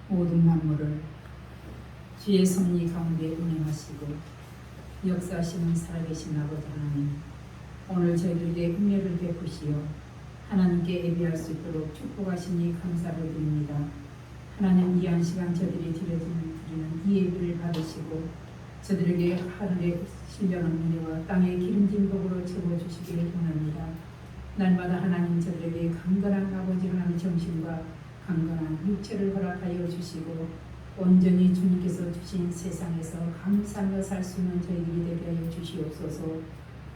모든 만물을 주의 섭리 가운데 운행하시고 역사하시는 살아계신 아버지 하나님, 오늘 저희들에게 은혜를 베푸시어 하나님께 예배할 수 있도록 축복하시니 감사를 드립니다. 하나님, 이한 시간 저들이 드리는 이 예배를 받으시고 저들에게 하늘의 신령한 은혜와 땅의 기름진 복으로 채워주시기를 원합니다. 날마다 하나님 저들에게 강건한 아버지 하나님의 정신과 강건한 육체를 허락하여 주시고 온전히 주님께서 주신 세상에서 감사하며 살 수 있는 저희들이 되게 하여 주시옵소서.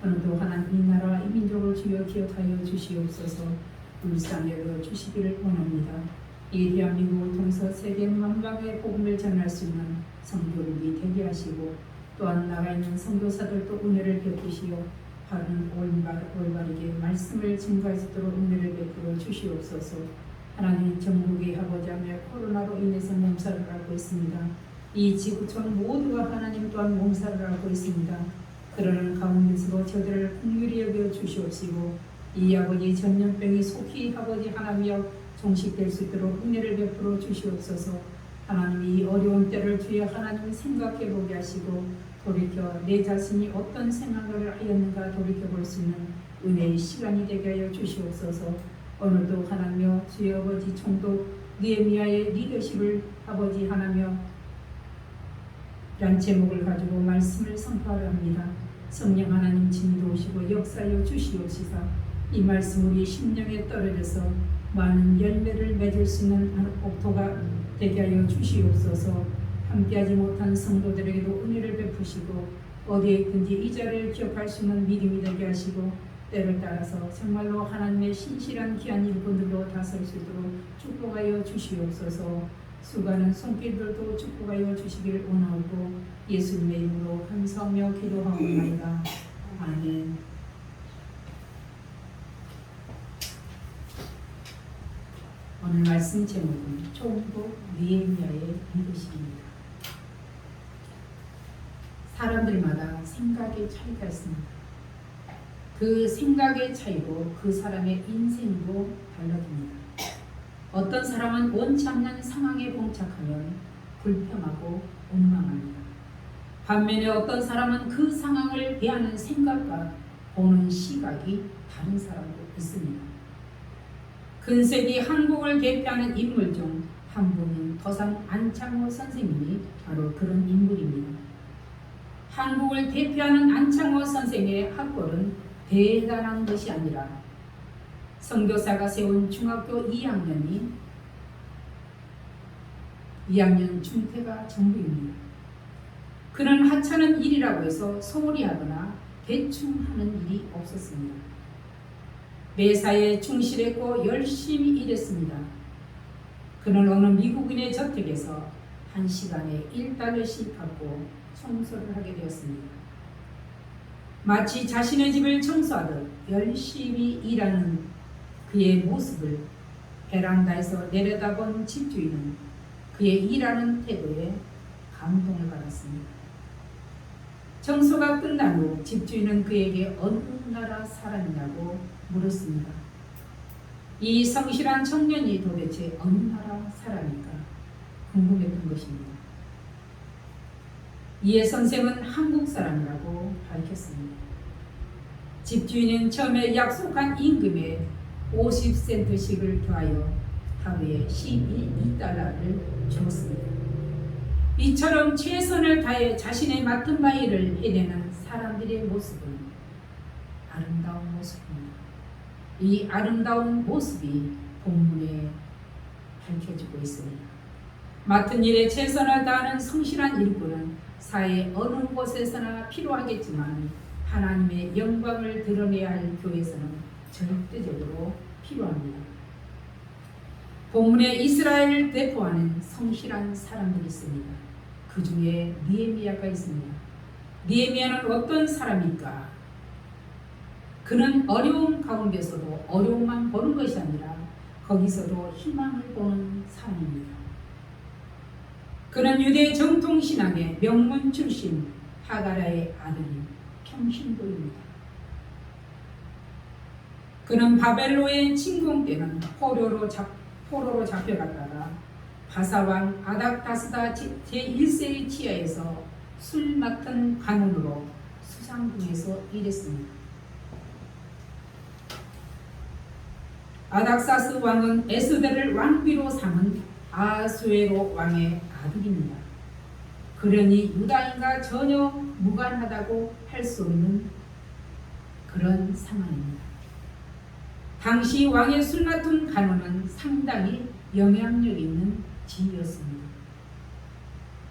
오늘도 하나님 이 나라와 이 민족을 주여 기억하여 주시옵소서. 불쌍히 여겨 주시기를 원합니다. 이 대한민국을 통해서 세계 만방의 복음을 전할 수 있는 성도들이 되게 하시고 또한 나가 있는 선교사들도 은혜를 베푸시어 바른 올바르게 말씀을 증거할 수 있도록 은혜를 베풀어 주시옵소서. 하나님, 전국의 아버지하며 코로나로 인해서 몸살을 앓고 있습니다. 이 지구촌 모두가 하나님 또한 몸살을 앓고 있습니다. 그러는 가운데서도 저들을 긍휼히 여겨 주시옵시고 이 아버지 전염병이 속히 아버지 하나님이여 종식될 수 있도록 은혜를 베풀어 주시옵소서. 하나님, 이 어려운 때를 주여 하나님 생각해 보게 하시고 돌이켜 내 자신이 어떤 생각을 하였는가 돌이켜 볼 수 있는 은혜의 시간이 되게 하여 주시옵소서. 오늘도 하나님여 주여 아버지 총독 느헤미야의 리더십을 아버지 하나님여 란 제목을 가지고 말씀을 선포하려 합니다. 성령 하나님 진도오시고 역사하여 주시옵시사 이 말씀 우리 심령에 떨어져서 많은 열매를 맺을 수 있는 옥토가 되게 하여 주시옵소서. 함께하지 못한 성도들에게도 은혜를 베푸시고 어디에 있든지 이 자리를 기억할 수 있는 믿음이 되게 하시고 때를 따라서 정말로 하나님의 신실한 귀한 일꾼들로 다설 수 있도록 축복하여 주시옵소서. 수고하는 손길들도 축복하여 주시기를 원하고 예수님의 이름으로 감사하며 기도하옵나이다. 아멘. 오늘 말씀 제목은 총독 느헤미야의 리더십입니다. 사람들마다 생각의 차이가 있습니다. 그 생각의 차이로 그 사람의 인생도 달라집니다. 어떤 사람은 원치 않는 상황에 봉착하면 불평하고 원망합니다. 반면에 어떤 사람은 그 상황을 대하는 생각과 보는 시각이 다른 사람도 있습니다. 근세기 한국을 대표하는 인물 중 한 분인 도산 안창호 선생님이 바로 그런 인물입니다. 한국을 대표하는 안창호 선생의 학벌은 대단한 것이 아니라 선교사가 세운 중학교 2학년 중퇴가 전부입니다. 그는 하찮은 일이라고 해서 소홀히 하거나 대충 하는 일이 없었습니다. 매사에 충실했고 열심히 일했습니다. 그는 어느 미국인의 저택에서 한 시간에 $1씩 받고 청소를 하게 되었습니다. 마치 자신의 집을 청소하듯 열심히 일하는 그의 모습을 베란다에서 내려다본 집주인은 그의 일하는 태도에 감동을 받았습니다. 청소가 끝난 후 집주인은 그에게 어느 나라 사람이냐고 물었습니다. 이 성실한 청년이 도대체 어느 나라 사람일까 궁금했던 것입니다. 이에 선생은 한국 사람이라고 밝혔습니다. 집주인은 처음에 약속한 임금에 50센트씩을 더하여 하루에 $12를 주었습니다. 이처럼 최선을 다해 자신의 맡은 바 일을 해내는 사람들의 모습은 아름다운 모습입니다. 이 아름다운 모습이 본문에 밝혀지고 있습니다. 맡은 일에 최선을 다하는 성실한 일꾼은 사회 어느 곳에서나 필요하겠지만 하나님의 영광을 드러내야 할 교회에서는 절대적으로 필요합니다. 본문에 이스라엘을 대표하는 성실한 사람들이 있습니다. 그 중에 느헤미야가 있습니다. 느헤미야는 어떤 사람일까? 그는 어려움 가운데서도 어려움만 보는 것이 아니라 거기서도 희망을 보는 사람입니다. 그는 유대 정통신앙의 명문 출신 하가라의 아들인 평신도입니다. 그는 바벨로의 침공 때는 포로로 잡혀갔다가 바사왕 아닥다스다 제1세의 치하에서 술 맡은 간원으로 수상궁에서 일했습니다. 아닥사스 왕은 에스더를 왕비로 삼은 아수에로 왕의 아들입니다. 그러니 유다인과 전혀 무관하다고 할 수 없는 그런 상황입니다. 당시 왕의 술 맡은 간원은 상당히 영향력 있는 지위였습니다.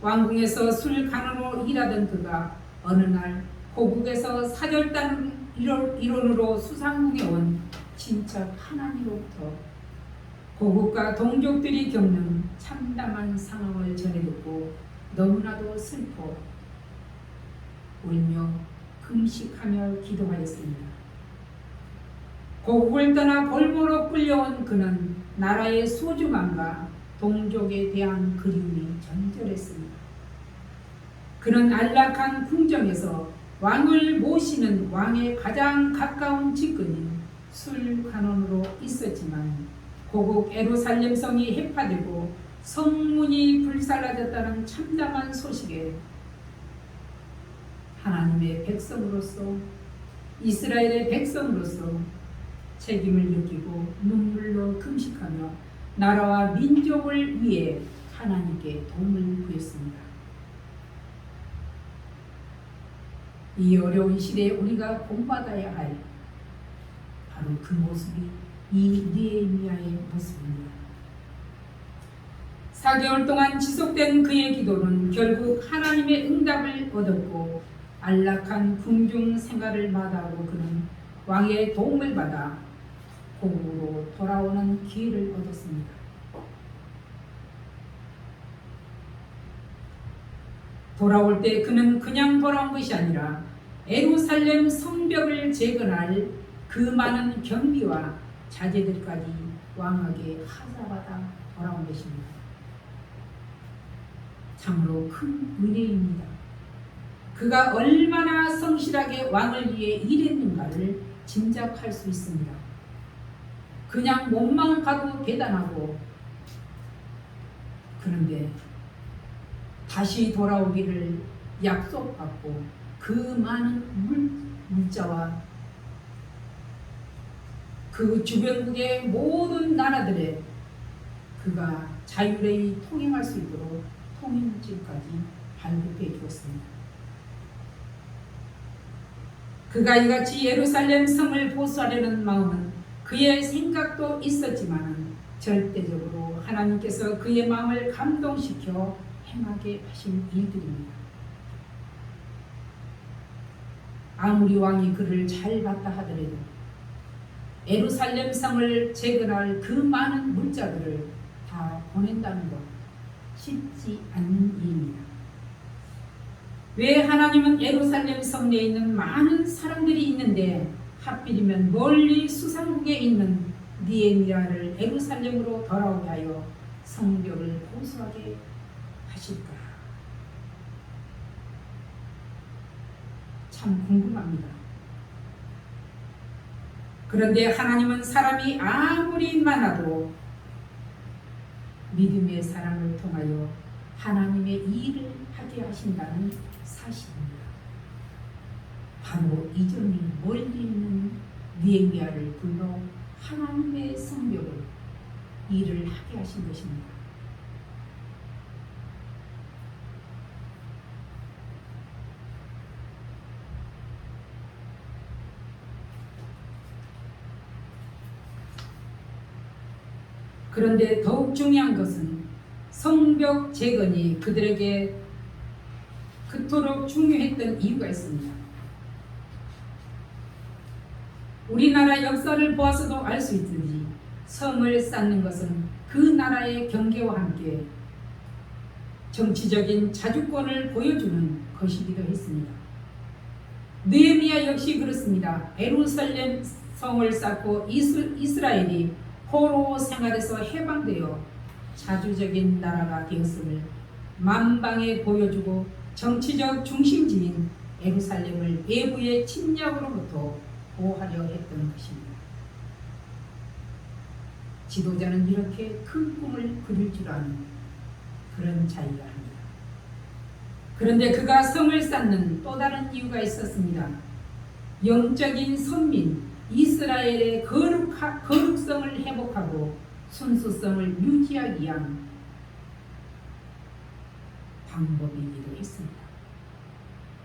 왕궁에서 술 간원으로 일하던 그가 어느 날 고국에서 사절단 일원으로 수상궁에 온 친척 하나니로부터 고국과 동족들이 겪는 참담한 상황을 전해 듣고 너무나도 슬퍼 울며 금식하며 기도하였습니다. 고국을 떠나 볼모로 끌려온 그는 나라의 소중함과 동족에 대한 그리움이 전절했습니다. 그는 안락한 궁정에서 왕을 모시는 왕의 가장 가까운 직근인 술간원으로 있었지만 고국 예루살렘 성이 해파되고 성문이 불살라졌다는 참담한 소식에 하나님의 백성으로서 이스라엘의 백성으로서 책임을 느끼고 눈물로 금식하며 나라와 민족을 위해 하나님께 도움을 구했습니다. 이 어려운 시대에 우리가 본받아야 할 바로 그 모습이 이 느헤미야의 모습입니다. 4개월 동안 지속된 그의 기도는 결국 하나님의 응답을 얻었고 안락한 궁중 생활을 마다하고 그는 왕의 도움을 받아 고국으로 돌아오는 기회를 얻었습니다. 돌아올 때 그는 그냥 돌아온 것이 아니라 예루살렘 성벽을 재건할 그 많은 경비와 자재들까지 왕에게 하사받아 돌아온 것입니다. 참으로 큰 은혜입니다. 그가 얼마나 성실하게 왕을 위해 일했는가를 짐작할 수 있습니다. 그냥 몸만 가도 대단하고 그런데 다시 돌아오기를 약속받고 그 많은 물자와 그 주변국의 모든 나라들에 그가 자유레이 통행할 수 있도록 통행지까지 발급해 주었습니다. 그가 이같이 예루살렘 성을 보수하려는 마음은 그의 생각도 있었지만 절대적으로 하나님께서 그의 마음을 감동시켜 행하게 하신 일들입니다. 아무리 왕이 그를 잘 봤다 하더라도 예루살렘 성을 재건할 그 많은 물자들을 다 보낸다는 것 쉽지 않은 일입니다. 왜 하나님은 예루살렘 성 내에 있는 많은 사람들이 있는데 하필이면 멀리 수상국에 있는 느헤미야를 예루살렘으로 돌아오게 하여 성벽을 보수하게 하실까? 참 궁금합니다. 그런데 하나님은 사람이 아무리 많아도 믿음의 사람을 통하여 하나님의 일을 하게 하신다는 사실입니다. 바로 이전에 멀리 있는 느헤미야를 불러 하나님의 성벽을 일을 하게 하신 것입니다. 그런데 더욱 중요한 것은 성벽 재건이 그들에게 그토록 중요했던 이유가 있습니다. 우리나라 역사를 보아서도 알 수 있듯이 성을 쌓는 것은 그 나라의 경계와 함께 정치적인 자주권을 보여주는 것이기도 했습니다. 느헤미야 역시 그렇습니다. 예루살렘 성을 쌓고 이스라엘이 포로 생활에서 해방되어 자주적인 나라가 되었음을 만방에 보여주고 정치적 중심지인 예루살렘을 외부의 침략으로부터 보호하려 했던 것입니다. 지도자는 이렇게 큰 꿈을 그릴 줄 아는 그런 자이라 합니다. 그런데 그가 성을 쌓는 또 다른 이유가 있었습니다. 영적인 선민 이스라엘의 거룩성을 회복하고 순수성을 유지하기 위한 방법이기도 했습니다.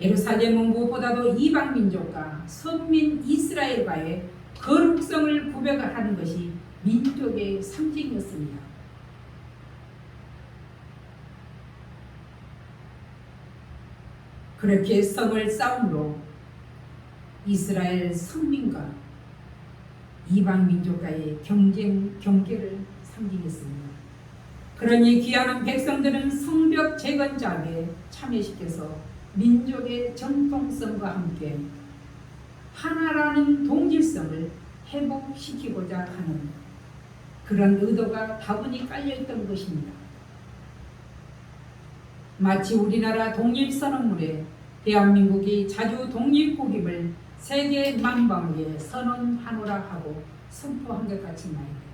예루살렘은 무엇보다도 이방 민족과 선민 이스라엘과의 거룩성을 구별하는 것이 민족의 상징이었습니다. 그렇게 성을 쌓음으로 이스라엘 선민과 이방 민족과의 경계를 상징했습니다. 그러니 귀하는 백성들은 성벽 재건 작업에 참여시켜서 민족의 정통성과 함께 하나라는 동질성을 회복시키고자 하는 그런 의도가 다분히 깔려있던 것입니다. 마치 우리나라 독립선언문에 대한민국이 자주 독립국임을 세계 만방에 선언하노라 하고 선포한 것 같이 말입니다.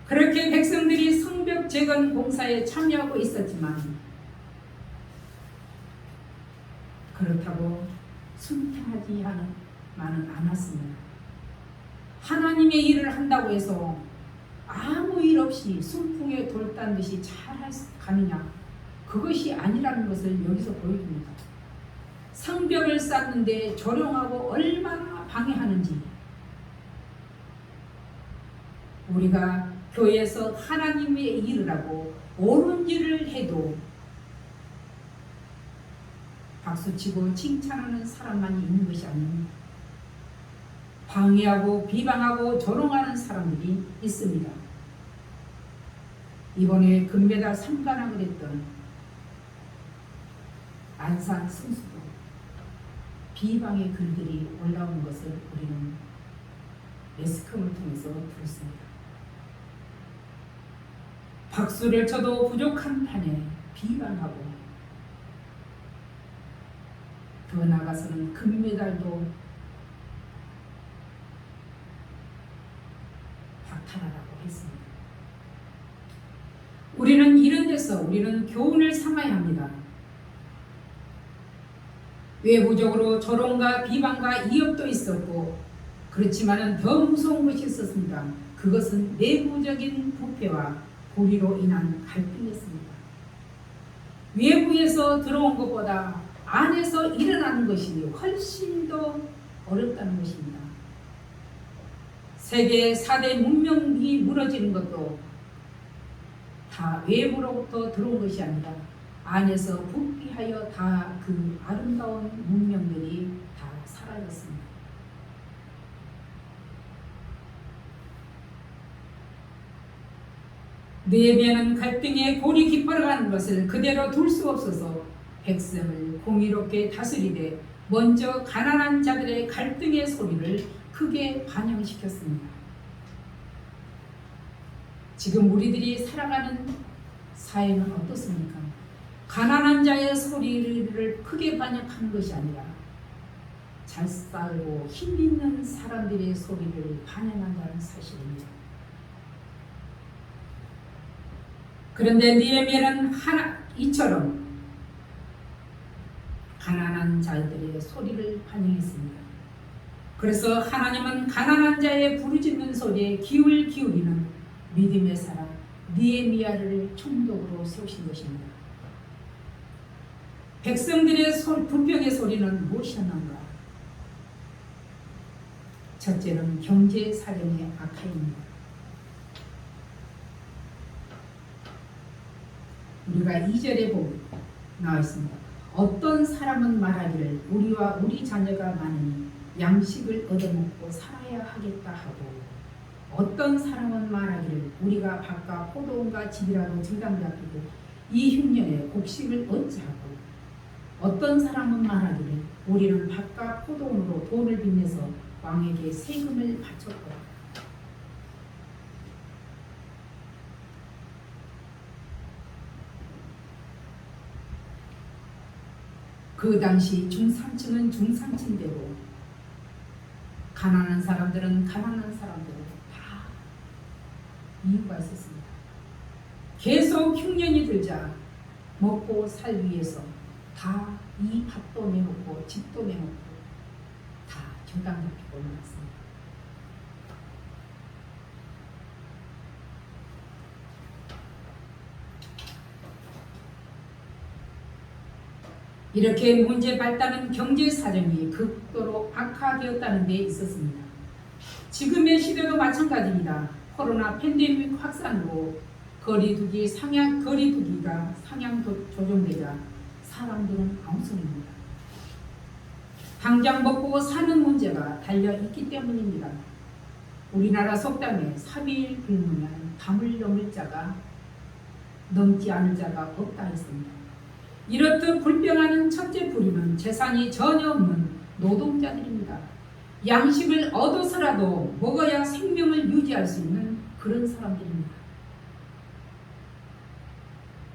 그렇게 백성들이 성벽 재건 공사에 참여하고 있었지만 그렇다고 순탄하지 만은 않았습니다. 하나님의 일을 한다고 해서 아무 일 없이 순풍에 돌단 듯이 잘 가느냐, 그것이 아니라는 것을 여기서 보여줍니다. 성벽을 쌓는데 조롱하고 얼마나 방해하는지, 우리가 교회에서 하나님의 일을 하고 옳은 일을 해도 박수치고 칭찬하는 사람만이 있는 것이 아닙니다. 방해하고 비방하고 조롱하는 사람들이 있습니다. 이번에 금메달 3관왕을 했던 안산 선수도 비방의 글들이 올라오는 것을 우리는 매스컴을 통해서 들었습니다. 박수를 쳐도 부족한 판에 비방하고, 더 나아가서는 금메달도 박탈하라고 했습니다. 우리는 이런 데서 우리는 교훈을 삼아야 합니다. 외부적으로 조롱과 비방과 이협도 있었고, 그렇지만 더 무서운 것이 있었습니다. 그것은 내부적인 부패와 불의로 인한 갈등이었습니다. 외부에서 들어온 것보다 안에서 일어나는 것이 훨씬 더 어렵다는 것입니다. 세계 4대 문명이 무너지는 것도 다 외부로부터 들어온 것이 아니라 안에서 부패하여 다 그 아름다운 문명들이 다 사라졌습니다. 느헤미야는 갈등의 골이 깊어가는 것을 그대로 둘 수 없어서 백성을 공의롭게 다스리되 먼저 가난한 자들의 갈등의 소리를 크게 반영시켰습니다. 지금 우리들이 살아가는 사회는 어떻습니까? 가난한 자의 소리를 크게 반영하는 것이 아니라 잘 살고 힘 있는 사람들의 소리를 반영한다는 사실입니다. 그런데 느헤미야는 이처럼 가난한 자들의 소리를 반영했습니다. 그래서 하나님은 가난한 자의 부르짖는 소리에 귀를 기울이는 믿음의 사람 느헤미야를 총독으로 세우신 것입니다. 백성들의 불평의 소리는 무엇이었는가? 첫째는 경제 사정의 악화입니다. 우리가 2절에 보면 나와 있습니다. 어떤 사람은 말하기를 우리와 우리 자녀가 많으니 양식을 얻어먹고 살아야 하겠다 하고, 어떤 사람은 말하기를 우리가 밭과 포도원과 집이라도 증강 잡히고 이 흉년에 곡식을 얻자 하고, 어떤 사람은 말하기를 우리는 밭과 포도원으로 돈을 빚내서 왕에게 세금을 바쳤다. 그 당시 중산층은 중산층대로, 가난한 사람들은 가난한 사람대로 다 이유가 있었습니다. 계속 흉년이 들자 먹고 살 위해서 다 이 밭도 내놓고 집도 내놓고 다 저당 잡히고 올라갔습니다. 이렇게 문제 발단은 경제 사정이 극도로 악화되었다는 데 있었습니다. 지금의 시대도 마찬가지입니다. 코로나 팬데믹 확산으로 거리두기가 상향 조정되자 사람들은 엉성입니다. 당장 먹고 사는 문제가 달려있기 때문입니다. 우리나라 속담에 사비일 굶으면 담을 넘지 않을 자가 없다 했습니다. 이렇듯 불평하는 첫째 부류는 재산이 전혀 없는 노동자들입니다. 양식을 얻어서라도 먹어야 생명을 유지할 수 있는 그런 사람들입니다.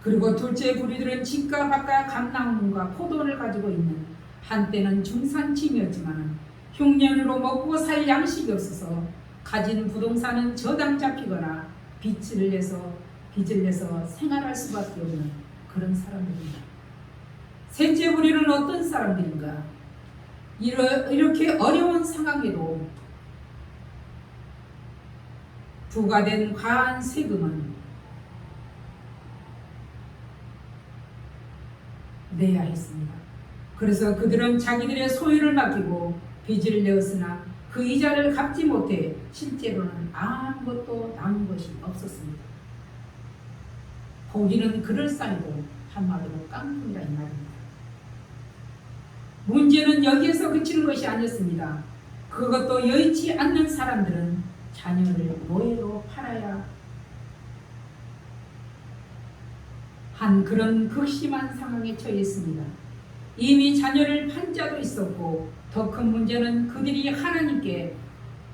그리고 둘째 부류들은 집과 밭과 감나무과 포도를 가지고 있는 한때는 중산층이었지만 흉년으로 먹고 살 양식이 없어서 가진 부동산은 저당 잡히거나 빚을 내서 생활할 수밖에 없는 그런 사람들입니다. 셋째 부류는 어떤 사람들인가? 이렇게 어려운 상황에도 부과된 과한 세금은 내야 했습니다. 그래서 그들은 자기들의 소유를 맡기고 빚을 내었으나 그 이자를 갚지 못해 실제로는 아무것도 남은 것이 없었습니다. 보기는 그럴싸해도 한마디로 깡통이라 이 말입니다. 문제는 여기에서 그치는 것이 아니었습니다. 그것도 여의치 않는 사람들은 자녀를 노예로 팔아야 한 그런 극심한 상황에 처해 있습니다. 이미 자녀를 판 자도 있었고 더 큰 문제는 그들이 하나님께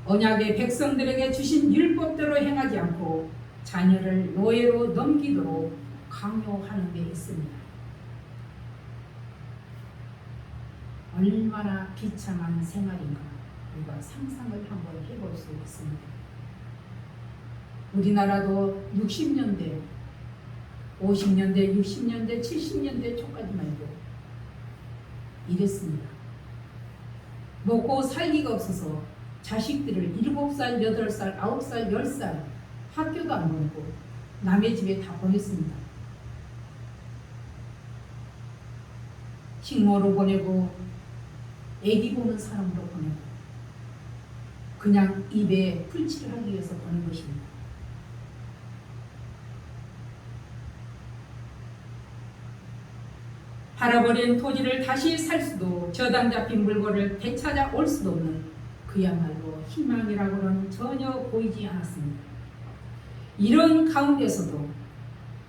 언약의 백성들에게 주신 율법대로 행하지 않고 자녀를 노예로 넘기도록 강요하는 데 있습니다. 얼마나 비참한 생활인가 우리가 상상을 한번 해볼 수 있습니다. 우리나라도 60년대, 50년대, 60년대, 70년대 초까지만 해도 이랬습니다. 먹고 살기가 없어서 자식들을 7살, 8살, 9살, 10살 학교도 안 보내고 남의 집에 다 보냈습니다. 식모로 보내고 애기 보는 사람으로 보내고 그냥 입에 풀칠을 하기 위해서 보낸 것입니다. 팔아버린 토지를 다시 살 수도 저당 잡힌 물건을 되찾아 올 수도 없는 그야말로 희망이라고는 전혀 보이지 않았습니다. 이런 가운데서도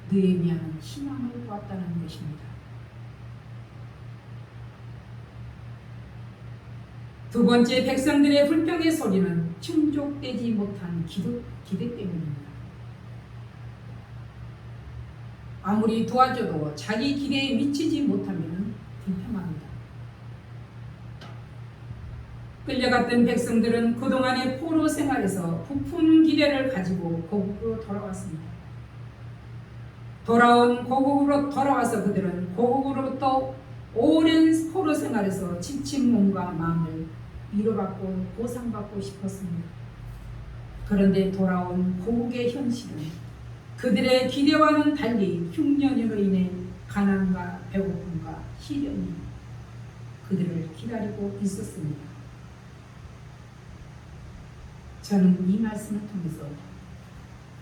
느헤미야는 희망을 보았다는 것입니다. 두 번째, 백성들의 불평의 소리는 충족되지 못한 기대 때문입니다. 아무리 도와줘도 자기 기대에 미치지 못하면 불평합니다. 끌려갔던 백성들은 그동안의 포로 생활에서 부푼 기대를 가지고 고국으로 돌아왔습니다. 고국으로 돌아와서 그들은 고국으로부터 오랜 포로 생활에서 지친 몸과 마음을 위로받고 보상받고 싶었습니다. 그런데 돌아온 고국의 현실은 그들의 기대와는 달리 흉년으로 인해 가난과 배고픔과 시련이 그들을 기다리고 있었습니다. 저는 이 말씀을 통해서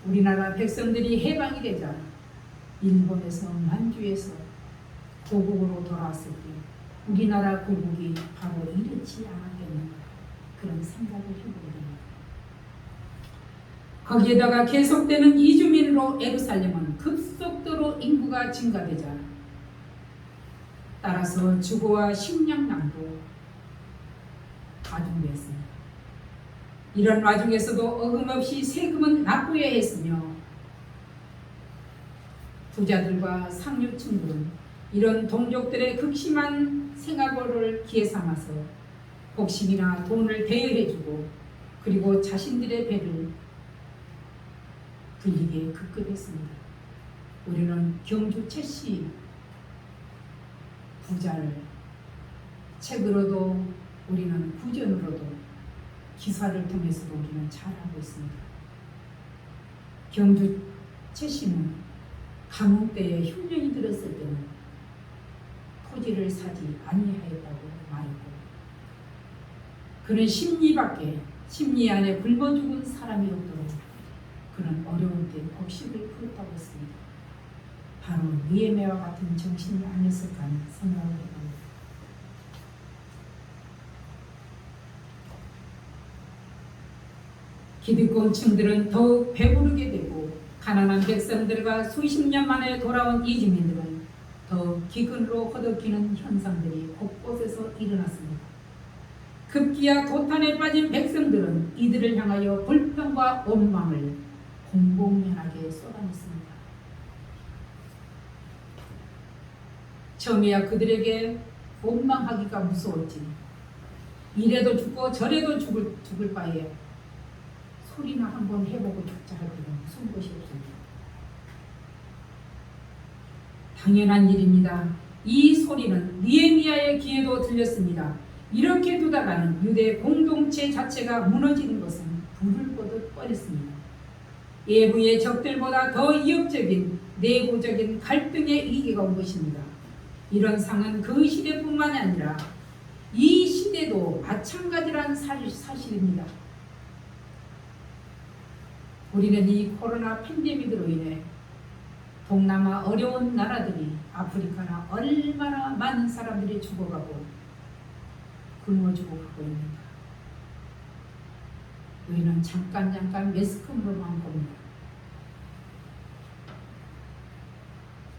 우리나라 백성들이 해방이 되자 일본에서 만주에서 고국으로 돌아왔을 때 우리나라 고국이 바로 이렇지 않았겠는가 그런 생각을 해보게 됩니다. 거기에다가 계속되는 이주민으로 예루살렘은 급속도로 인구가 증가되자 따라서 주거와 식량난도 가중되었습니다. 이런 와중에서도 어김없이 세금은 납부해야 했으며 부자들과 상류층들은 이런 동족들의 극심한 생활고를 기회 삼아서 복심이나 돈을 대여해주고 그리고 자신들의 배를 불리게 급급했습니다. 우리는 경주 최씨 부자를 책으로도 우리는 구전으로도 기사를 통해서도 우리는 잘 알고 있습니다. 경주 최씨는 가뭄 때에 흉년이 들었을 때는 토지를 사지 아니하였다고 말했고, 그는 심리 안에 굶어 죽은 사람이 없도록 그는 어려운 때 곡식을 풀었다고 했습니다. 바로 느헤미야와 같은 정신이 아니었을까 하는 생각을 해봅니다. 기득권층들은 더욱 배부르게 되고, 가난한 백성들과 수십 년 만에 돌아온 이주민들은 더욱 기근으로 허덕이는 현상들이 곳곳에서 일어났습니다. 급기야 도탄에 빠진 백성들은 이들을 향하여 불평과 원망을 공공연하게 쏟아냈습니다. 처음에야 그들에게 원망하기가 무서웠지, 이래도 죽고 저래도 죽을 바에 소리나 한번 해보고 죽자 할 때는 무슨 것이 없습니다. 당연한 일입니다. 이 소리는 느헤미야의 귀에도 들렸습니다. 이렇게 두다가는 유대 공동체 자체가 무너지는 것은 불을 보듯 뻔했습니다. 외부의 적들보다 더 위협적인 내부적인 갈등의 위기가 온 것입니다. 이런 상은 그 시대뿐만 아니라 이 시대도 마찬가지란 사실입니다. 우리는 이 코로나 팬데믹으로 인해 동남아 어려운 나라들이, 아프리카나 얼마나 많은 사람들이 죽어가고 굶어 죽어가고 있는가. 우리는 잠깐 매스컴으로만 봅니다.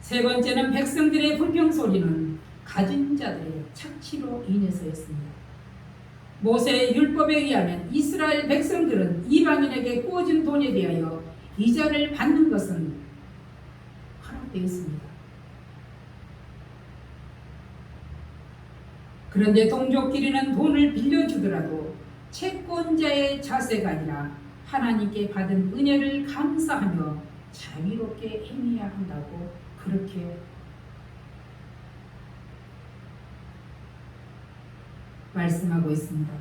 세 번째는 백성들의 불평 소리는 가진 자들의 착취로 인해서였습니다. 모세의 율법에 의하면 이스라엘 백성들은 이방인에게 꾸어진 돈에 대하여 이자를 받는 것은 허락되었습니다. 그런데 동족끼리는 돈을 빌려주더라도 채권자의 자세가 아니라 하나님께 받은 은혜를 감사하며 자비롭게 행해야 한다고 그렇게 말씀하고 있습니다.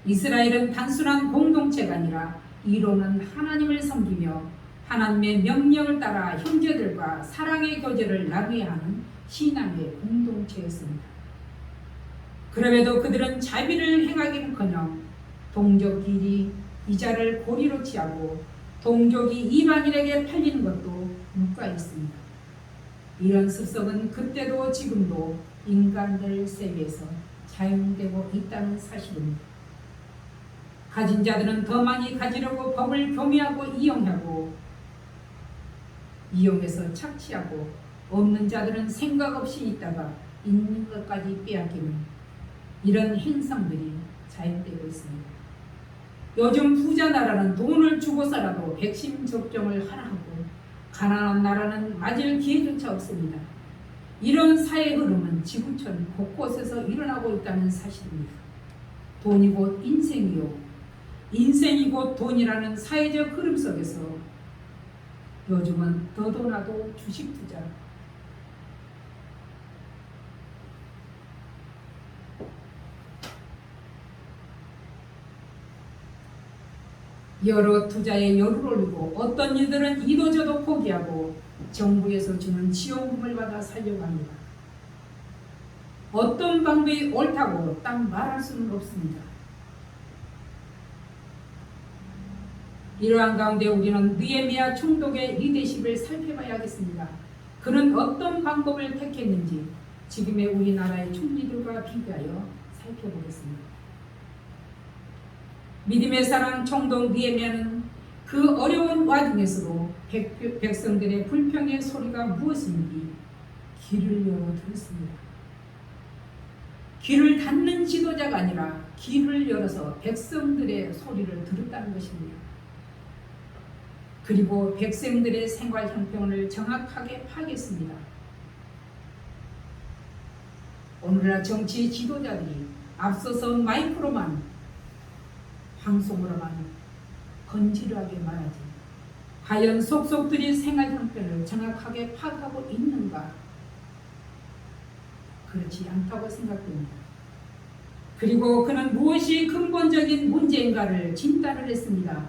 이스라엘은 단순한 공동체가 아니라 이로는 하나님을 섬기며 하나님의 명령을 따라 형제들과 사랑의 교제를 나누어야 하는 신앙의 공동체였습니다. 그럼에도 그들은 자비를 행하기는커녕 동족끼리 이자를 고리로 취하고 동족이 이방인에게 팔리는 것도 묵과했습니다. 이런 습성은 그때도 지금도 인간들 세계에서 사용되고 있다는 사실입니다. 가진 자들은 더 많이 가지려고 법을 교미하고 이용해서 착취하고, 없는 자들은 생각 없이 있다가 있는 것까지 빼앗기는 이런 현상들이 자행되고 있습니다. 요즘 부자 나라는 돈을 주고서라도 백신 접종을 하라 하고, 가난한 나라는 맞을 기회조차 없습니다. 이런 사회 흐름은 지구촌 곳곳에서 일어나고 있다는 사실입니다. 돈이 곧 인생이요, 인생이 곧 돈이라는 사회적 흐름 속에서 요즘은 더더나도 주식 투자, 여러 투자에 열을 올리고, 어떤 이들은 이도저도 포기하고 정부에서 주는 지원금을 받아 살려고 합니다. 어떤 방법이 옳다고 딱 말할 수는 없습니다. 이러한 가운데 우리는 느헤미야 총독의 리더십을 살펴봐야겠습니다. 그는 어떤 방법을 택했는지 지금의 우리나라의 총리들과 비교하여 살펴보겠습니다. 믿음의 사랑 총독 느헤미야는 그 어려운 와중에서도 백성들의 불평의 소리가 무엇인지 귀를 열어 들었습니다. 귀를 닫는 지도자가 아니라 귀를 열어서 백성들의 소리를 들었다는 것입니다. 그리고 백성들의 생활 형편을 정확하게 파악했습니다. 오늘날 정치 지도자들이 앞서서 마이크로만, 방송으로만 건지르하게 말하지, 과연 속속들이 생활 형편을 정확하게 파악하고 있는가? 그렇지 않다고 생각됩니다. 그리고 그는 무엇이 근본적인 문제인가를 진단을 했습니다.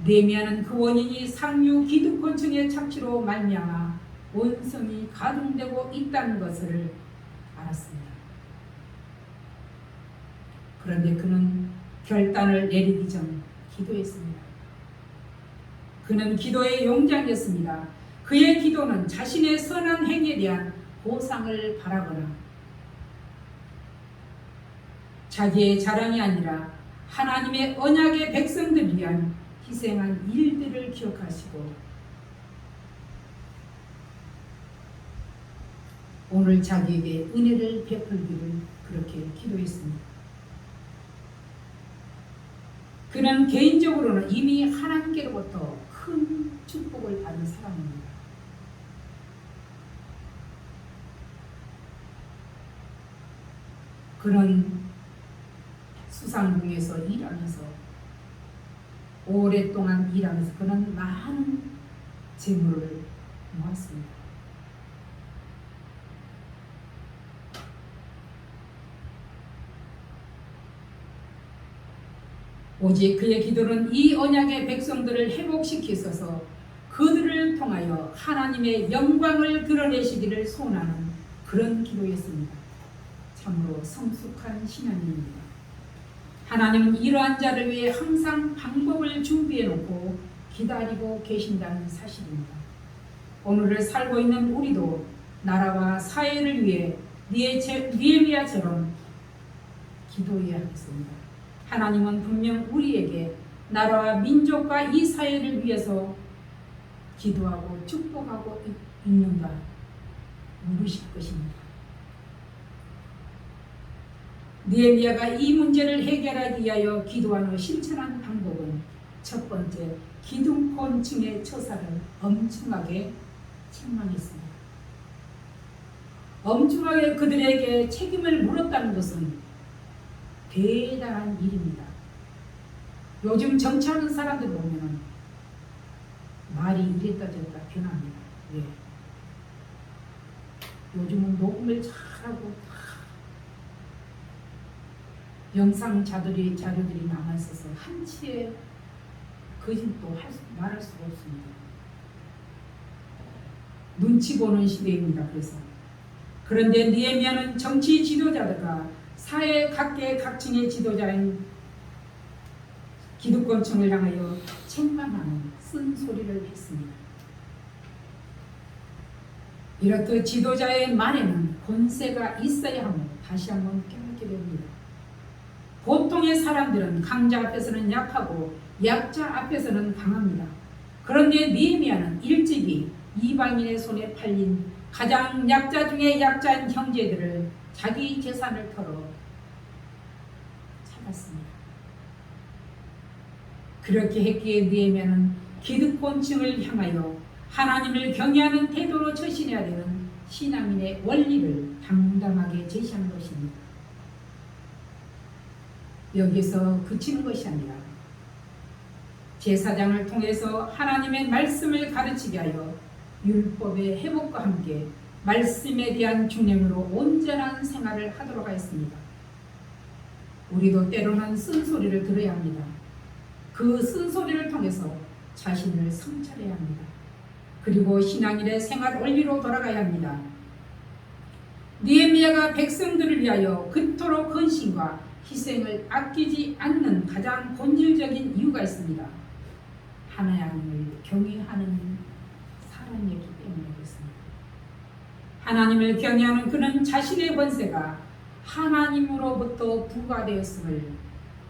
내면은 그 원인이 상류 기득권층의 착취로 말미암아 원성이 가동되고 있다는 것을 알았습니다. 그런데 그는 결단을 내리기 전 기도했습니다. 그는 기도의 용장이었습니다. 그의 기도는 자신의 선한 행위에 대한 보상을 바라거나 자기의 자랑이 아니라 하나님의 언약의 백성들을 위한 희생한 일들을 기억하시고 오늘 자기에게 은혜를 베풀기를 그렇게 기도했습니다. 그는 개인적으로는 이미 하나님께로부터 큰 축복을 받은 사람입니다. 그는 수상궁에서 일하면서 오랫동안 일하면서 그는 많은 재물을 모았습니다. 오직 그의 기도는 이 언약의 백성들을 회복시키소서 그들을 통하여 하나님의 영광을 드러내시기를 소원하는 그런 기도였습니다. 참으로 성숙한 신앙입니다. 하나님은 이러한 자를 위해 항상 방법을 준비해 놓고 기다리고 계신다는 사실입니다. 오늘을 살고 있는 우리도 나라와 사회를 위해 느헤미야처럼 기도해야 하겠습니다. 하나님은 분명 우리에게 나라와 민족과 이 사회를 위해서 기도하고 축복하고 있는가 물으실 것입니다. 느헤미야가 이 문제를 해결하기 위하여 기도한 후 실천한 방법은 첫 번째, 기득권층의 처사를 엄중하게 책망했습니다. 엄중하게 그들에게 책임을 물었다는 것은 대단한 일입니다. 요즘 정치하는 사람들 보면 말이 이랬다 저랬다 변합니다. 왜? 요즘은 녹음을 잘하고 영상자료들이 남아있어서 한치의 거짓도 말할 수가 없습니다. 눈치 보는 시대입니다. 그런데 느헤미야는 정치 지도자들과 사회 각계 각층의 지도자인 기득권층을 향하여 책망하는 쓴소리를 했습니다. 이렇듯 지도자의 말에는 권세가 있어야 함을 다시 한번 깨닫게 됩니다. 보통의 사람들은 강자 앞에서는 약하고 약자 앞에서는 강합니다. 그런데 느헤미야는 일찍이 이방인의 손에 팔린 가장 약자 중에 약자인 형제들을 자기 재산을 털어 찾았습니다. 그렇게 했기에 느헤미야는 기득권층을 향하여 하나님을 경외하는 태도로 처신해야 되는 신앙인의 원리를 당당하게 제시하는 것입니다. 여기서 그치는 것이 아니라 제사장을 통해서 하나님의 말씀을 가르치게 하여 율법의 회복과 함께 말씀에 대한 준행으로 온전한 생활을 하도록 하였습니다. 우리도 때로는 쓴소리를 들어야 합니다. 그 쓴소리를 통해서 자신을 성찰해야 합니다. 그리고 신앙인의 생활 원리로 돌아가야 합니다. 느헤미야가 백성들을 위하여 그토록 헌신과 희생을 아끼지 않는 가장 본질적인 이유가 있습니다. 하나님을 경외하는 사람이었기 때문에 그렇습니다. 하나님을 경외하는 그는 자신의 권세가 하나님으로부터 부여되었음을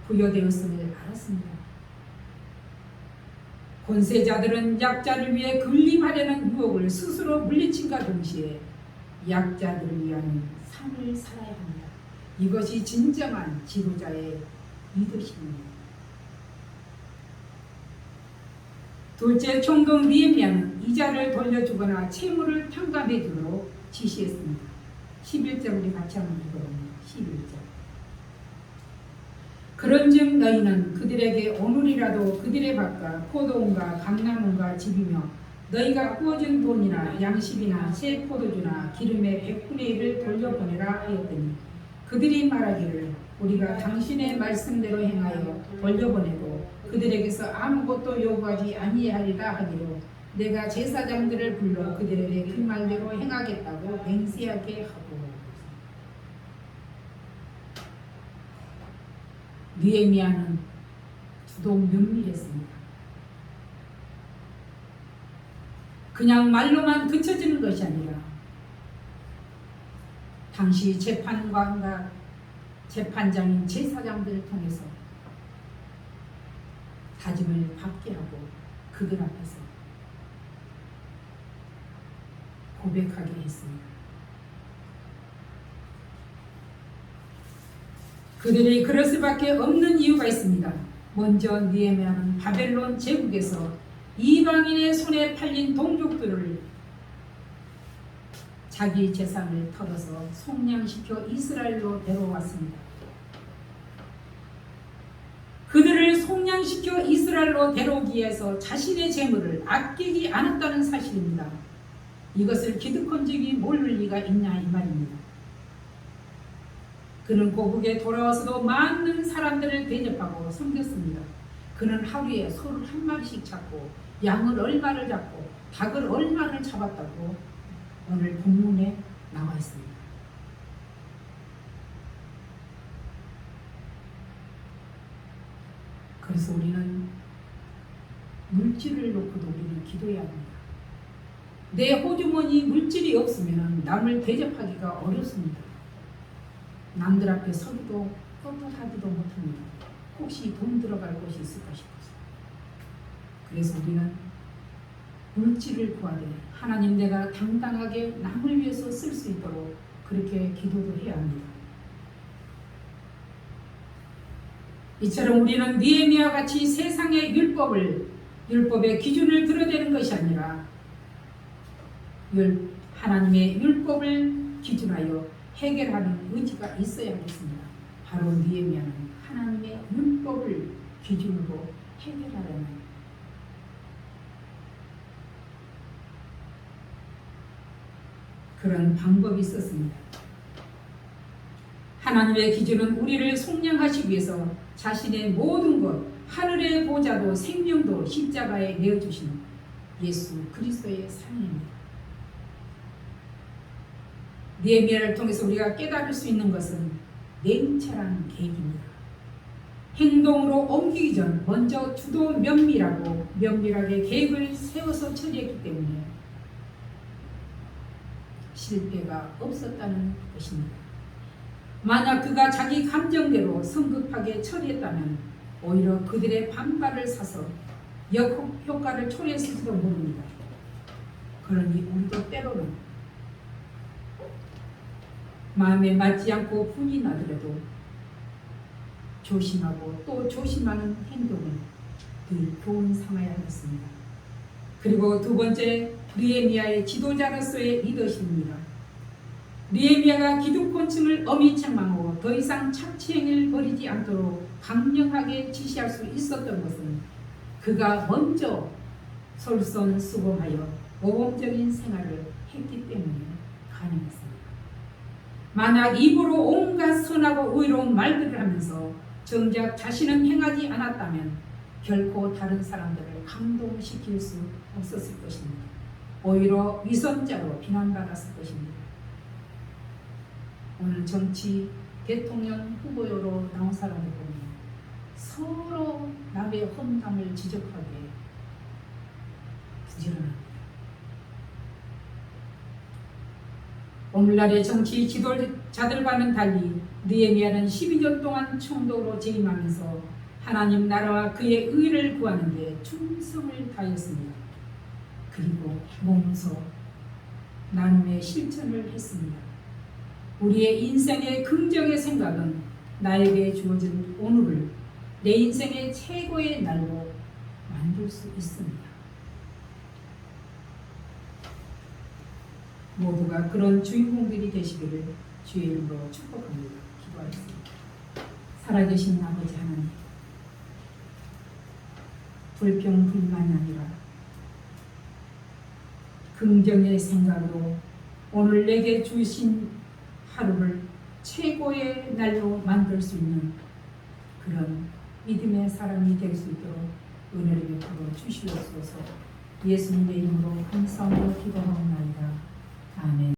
알았습니다. 권세자들은 약자를 위해 군림하려는 유혹을 스스로 물리친과 동시에 약자들을 위한 삶을 살아야 합니다. 이것이 진정한 지도자의 리더십입니다. 둘째, 총독 느헤미야는 이자를 돌려주거나 채무를 탕감해 주도록 지시했습니다. 11절 우리 같이 한번 읽어봅니다. 11절. 그런즉 너희는 그들에게 오늘이라도 그들의 밭과 포도원과 감나무가 집이며 너희가 구워준 돈이나 양식이나 새 포도주나 기름의 100분의 1을 돌려보내라 하였더니 그들이 말하기를 우리가 당신의 말씀대로 행하여 돌려보내고 그들에게서 아무것도 요구하지 아니하리라 하기로 내가 제사장들을 불러 그들에게 그 말대로 행하겠다고 맹세하게 하고. 느헤미야는 주동 면밀했습니다. 그냥 말로만 그쳐지는 것이 아니라 당시 재판관과 재판장인 제사장들을 통해서 다짐을 받게 하고 그들 앞에서 고백하게 했습니다. 그들이 그럴 수밖에 없는 이유가 있습니다. 먼저 느헤미야는 바벨론 제국에서 이방인의 손에 팔린 동족들을 자기 재산을 털어서 속량시켜 이스라엘로 데려왔습니다. 그들을 속량시켜 이스라엘로 데려오기 위해서 자신의 재물을 아끼지 않았다는 사실입니다. 이것을 기득권적이 모를 리가 있냐 이 말입니다. 그는 고국에 돌아와서도 많은 사람들을 대접하고 섬겼습니다. 그는 하루에 소를 한 마리씩 잡고 양을 얼마를 잡고 닭을 얼마를 잡았다고 오늘 본문에 나와 있습니다. 그래서 우리는 물질을 놓고도 우리는 기도해야 합니다. 내 호주머니 물질이 없으면 남을 대접하기가 어렵습니다. 남들 앞에 서기도 떳떳하지도 못합니다. 혹시 돈 들어갈 곳이 있을까 싶어서. 그래서 우리는 물질을 구하되 하나님 내가 당당하게 남을 위해서 쓸 수 있도록 그렇게 기도도 해야 합니다. 이처럼 우리는 느헤미야와 같이 세상의 율법의 기준을 드러내는 것이 아니라 하나님의 율법을 기준하여 해결하는 의지가 있어야 하겠습니다. 바로 느헤미야는 하나님의 율법을 기준으로 해결하려는 그런 방법이 있었습니다. 하나님의 기준은 우리를 속량하시기 위해서 자신의 모든 것, 하늘의 보좌도 생명도 십자가에 내어주시는 예수 그리스도의 삶입니다. 느헤미야를 통해서 우리가 깨달을 수 있는 것은 냉철한 계획입니다. 행동으로 옮기기 전 먼저 주도 면밀하게 계획을 세워서 처리했기 때문에 실패가 없었다는 것입니다. 만약 그가 자기 감정대로 성급하게 처리했다면 오히려 그들의 반발을 사서 역효과를 초래했을지도 모릅니다. 그러니 우리도 때로는 마음에 맞지 않고 분이 나더라도 조심하고 또 조심하는 행동을 늘 교훈 삼아야 하겠습니다. 그리고 두 번째, 느헤미야의 지도자로서의 리더십입니다. 느헤미야가 기득권층을 엄히 책망하고 더 이상 착취행위를 벌이지 않도록 강력하게 지시할 수 있었던 것은 그가 먼저 솔선수범하여 모범적인 생활을 했기 때문에 가능했습니다. 만약 입으로 온갖 선하고 의로운 말들을 하면서 정작 자신은 행하지 않았다면 결코 다른 사람들을 감동시킬 수 없었을 것입니다. 오히려 위선자로 비난받았을 것입니다. 오늘 정치 대통령 후보로 나온 사람들 보면 서로 남의 험담을 지적하게 부지런합니다. 오늘날의 정치 지도자들과는 달리 느헤미야는 12년 동안 총독으로 재임하면서 하나님 나라와 그의 의를 구하는 데 충성을 다했습니다. 그리고 몸소 나눔의 실천을 했습니다. 우리의 인생의 긍정의 생각은 나에게 주어진 오늘을 내 인생의 최고의 날로 만들 수 있습니다. 모두가 그런 주인공들이 되시기를 주의 이름으로 축복합니다. 기도하겠습니다. 살아계신 아버지 하나님, 불평불만이 아니라 긍정의 생각으로 오늘 내게 주신 하루를 최고의 날로 만들 수 있는 그런 믿음의 사람이 될 수 있도록 은혜를 베풀어 주시옵소서. 예수님의 이름으로 감사하며 기도하옵나이다. 아멘.